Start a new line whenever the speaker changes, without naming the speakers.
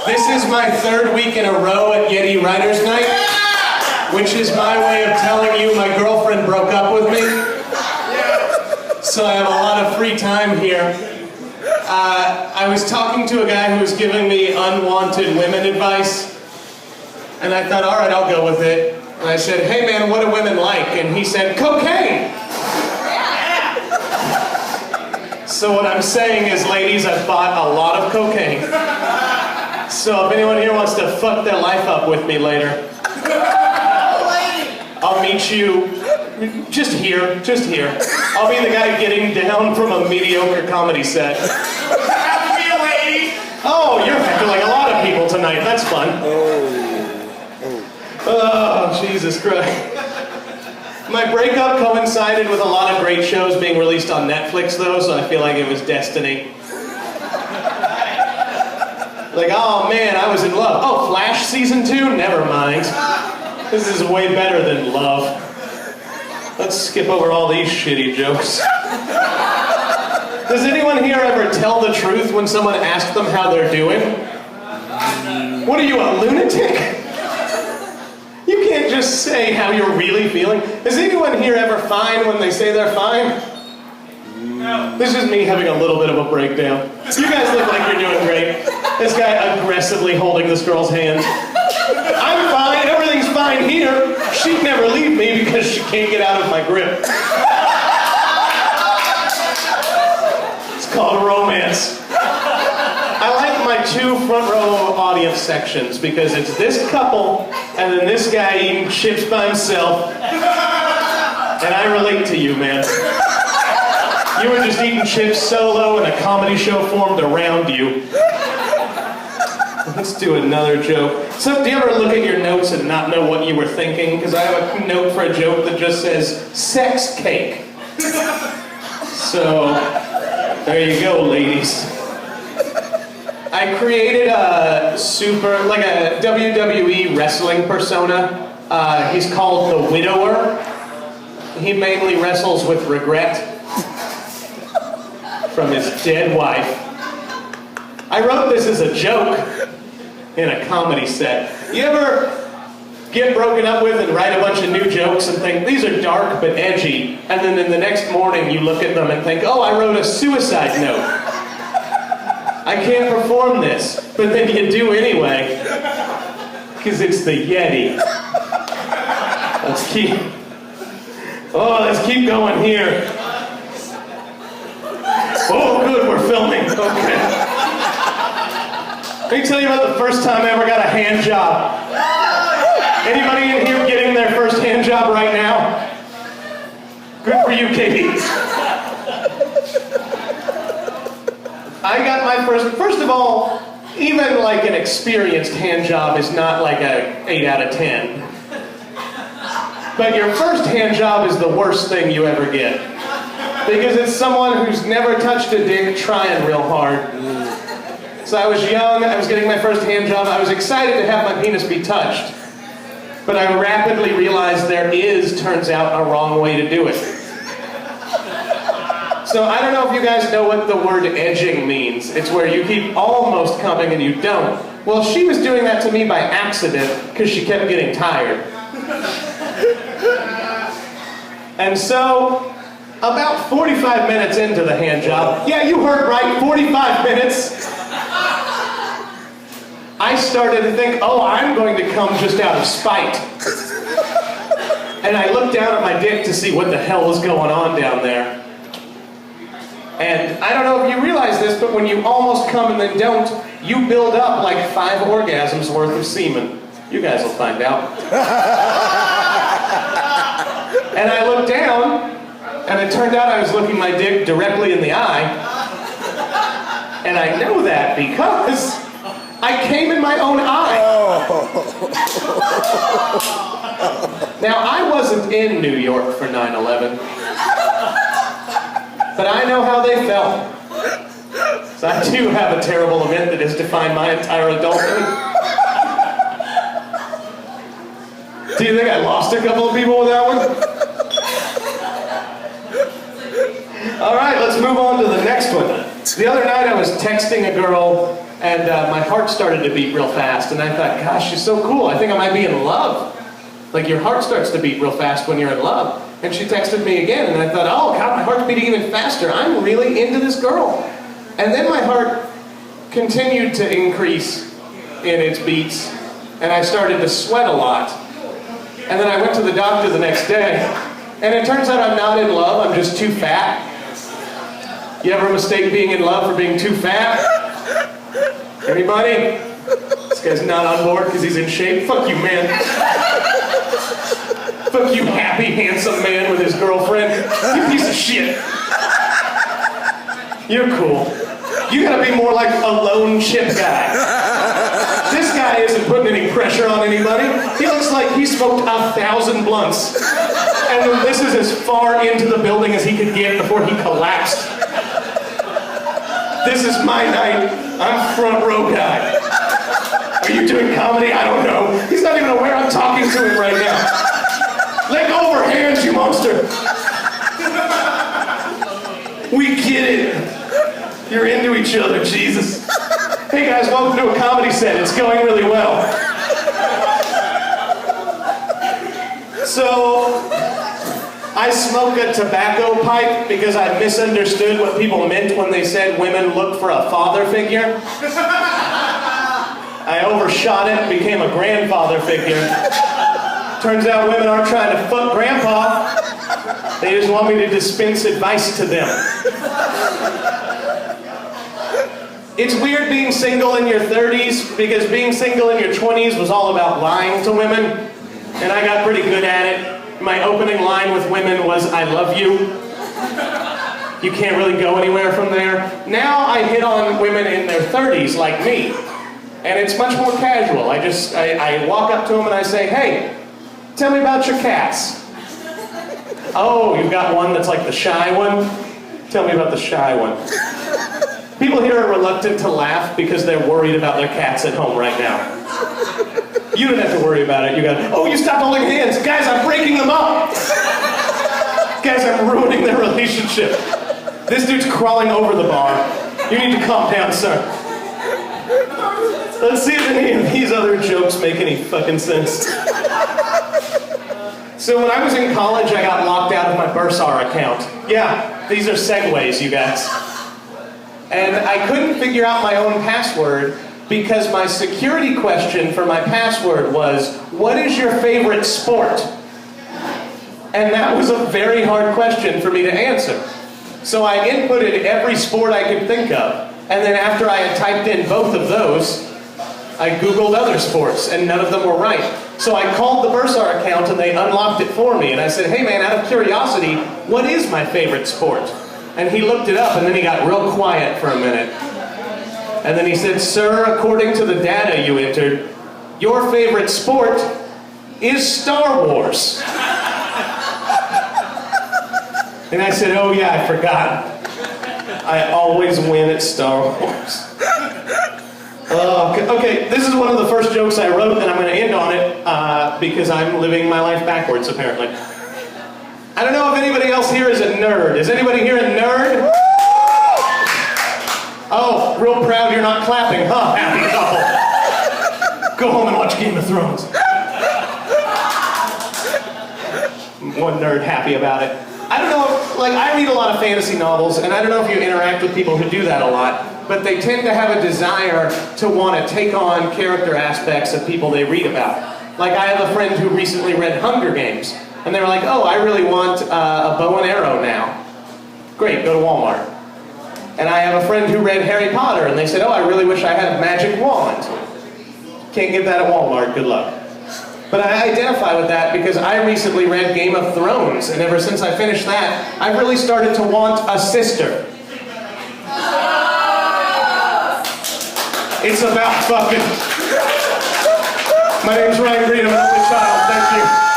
This is my third week in a row at Yeti Writers Night, which is my way of telling you my girlfriend broke up with me. So I have a lot of free time here. I was talking to a guy who was giving me unwanted women advice, and I thought, all right, I'll go with it. And I said, hey man, what do women like? And he said, cocaine! So what I'm saying is, ladies, I've bought a lot of cocaine. So if anyone here wants to fuck their life up with me later, I'll meet you just here. I'll be the guy getting down from a mediocre comedy set.
Have to be a lady.
Oh, you're heckling a lot of people tonight. That's fun. Oh, Jesus Christ. My breakup coincided with a lot of great shows being released on Netflix, though, so I feel like it was destiny. Like, oh man, I was in love. Oh, Flash Season 2? Never mind. This is way better than love. Let's skip over all these shitty jokes. Does anyone here ever tell the truth when someone asks them how they're doing? What are you, a lunatic? You can't just say how you're really feeling. Is anyone here ever fine when they say they're fine? No. This is me having a little bit of a breakdown. You guys look like you're doing great. This guy aggressively holding this girl's hand. I'm fine, everything's fine here. She'd never leave me because she can't get out of my grip. It's called romance. I like my two front row audience sections because it's this couple and then this guy eating chips by himself. And I relate to you, man. You were just eating chips solo and a comedy show formed around you. Let's do another joke. So, do you ever look at your notes and not know what you were thinking? Because I have a note for a joke that just says, sex cake. So, there you go, ladies. I created a WWE wrestling persona. He's called the Widower. He mainly wrestles with regret from his dead wife. I wrote this as a joke in a comedy set. You ever get broken up with and write a bunch of new jokes and think, these are dark but edgy, and then in the next morning you look at them and think, oh, I wrote a suicide note. I can't perform this, but then you do anyway, because it's the Yeti. Let's keep going here. Oh, good, we're filming. Okay. Let me tell you about the first time I ever got a hand job. Anybody in here getting their first hand job right now? Good for you, Katie. I got my first of all, even like an experienced hand job is not like a 8 out of 10. But your first hand job is the worst thing you ever get. Because it's someone who's never touched a dick trying real hard. So I was young, I was getting my first hand job, I was excited to have my penis be touched. But I rapidly realized there turns out, a wrong way to do it. So I don't know if you guys know what the word edging means. It's where you keep almost coming and you don't. Well, she was doing that to me by accident because she kept getting tired. And so, about 45 minutes into the hand job, yeah, you heard right, 45 minutes, I started to think, oh, I'm going to come just out of spite. And I looked down at my dick to see what the hell was going on down there. And I don't know if you realize this, but when you almost come and then don't, you build up like 5 orgasms worth of semen. You guys will find out. And I looked down, and it turned out I was looking my dick directly in the eye. And I know that because I came in my own eye. Now, I wasn't in New York for 9/11. But I know how they felt. So I do have a terrible event that has defined my entire adulthood. Do you think I lost a couple of people with that one? All right, let's move on to the next one. The other night I was texting a girl And my heart started to beat real fast, and I thought, gosh, she's so cool. I think I might be in love. Like, your heart starts to beat real fast when you're in love. And she texted me again, and I thought, oh, God, my heart's beating even faster. I'm really into this girl. And then my heart continued to increase in its beats, and I started to sweat a lot. And then I went to the doctor the next day, and it turns out I'm not in love, I'm just too fat. You ever mistake being in love for being too fat? Anybody? This guy's not on board because he's in shape. Fuck you, man. Fuck you, happy, handsome man with his girlfriend. You piece of shit. You're cool. You gotta be more like a lone chip guy. This guy isn't putting any pressure on anybody. He looks like he smoked 1,000 blunts. And this is as far into the building as he could get before he collapsed. This is my night. I'm front row guy. Are you doing comedy? I don't know. He's not even aware I'm talking to him right now. Let go of her hands, you monster. We get it. You're into each other, Jesus. Hey guys, welcome to a comedy set. It's going really well. So, I smoke a tobacco pipe because I misunderstood what people meant when they said women look for a father figure. I overshot it and became a grandfather figure. Turns out women aren't trying to fuck grandpa. They just want me to dispense advice to them. It's weird being single in your 30s because being single in your 20s was all about lying to women, and I got pretty good at it. My opening line with women was, I love you. You can't really go anywhere from there. Now I hit on women in their 30s like me, and it's much more casual. I walk up to them and I say, hey, tell me about your cats. Oh, you've got one that's like the shy one? Tell me about the shy one. People here are reluctant to laugh because they're worried about their cats at home right now. You don't have to worry about it. You go, oh, you stopped holding hands. Guys, I'm breaking them up. Guys, I'm ruining their relationship. This dude's crawling over the bar. You need to calm down, sir. Let's see if any of these other jokes make any fucking sense. So when I was in college, I got locked out of my Bursar account. Yeah, these are segues, you guys. And I couldn't figure out my own password because my security question for my password was, what is your favorite sport? And that was a very hard question for me to answer. So I inputted every sport I could think of. And then after I had typed in both of those, I Googled other sports, and none of them were right. So I called the Bursar account, and they unlocked it for me. And I said, hey man, out of curiosity, what is my favorite sport? And he looked it up, and then he got real quiet for a minute. And then he said, sir, according to the data you entered, your favorite sport is Star Wars. And I said, oh yeah, I forgot. I always win at Star Wars. Okay, this is one of the first jokes I wrote, and I'm going to end on it because I'm living my life backwards, apparently. I don't know if anybody else here is a nerd. Is anybody here a nerd? Oh, real proud you're not clapping, huh? Happy couple. Go home and watch Game of Thrones. One nerd happy about it. I don't know, like I read a lot of fantasy novels, and I don't know if you interact with people who do that a lot, but they tend to have a desire to want to take on character aspects of people they read about. Like I have a friend who recently read Hunger Games, and they were like, oh, I really want a bow and arrow now. Great, go to Walmart. And I have a friend who read Harry Potter, and they said, oh, I really wish I had a magic wand. Can't get that at Walmart, good luck. But I identify with that because I recently read Game of Thrones, and ever since I finished that, I've really started to want a sister. It's about fucking. My name's Ryan Green, I'm an only child, thank you.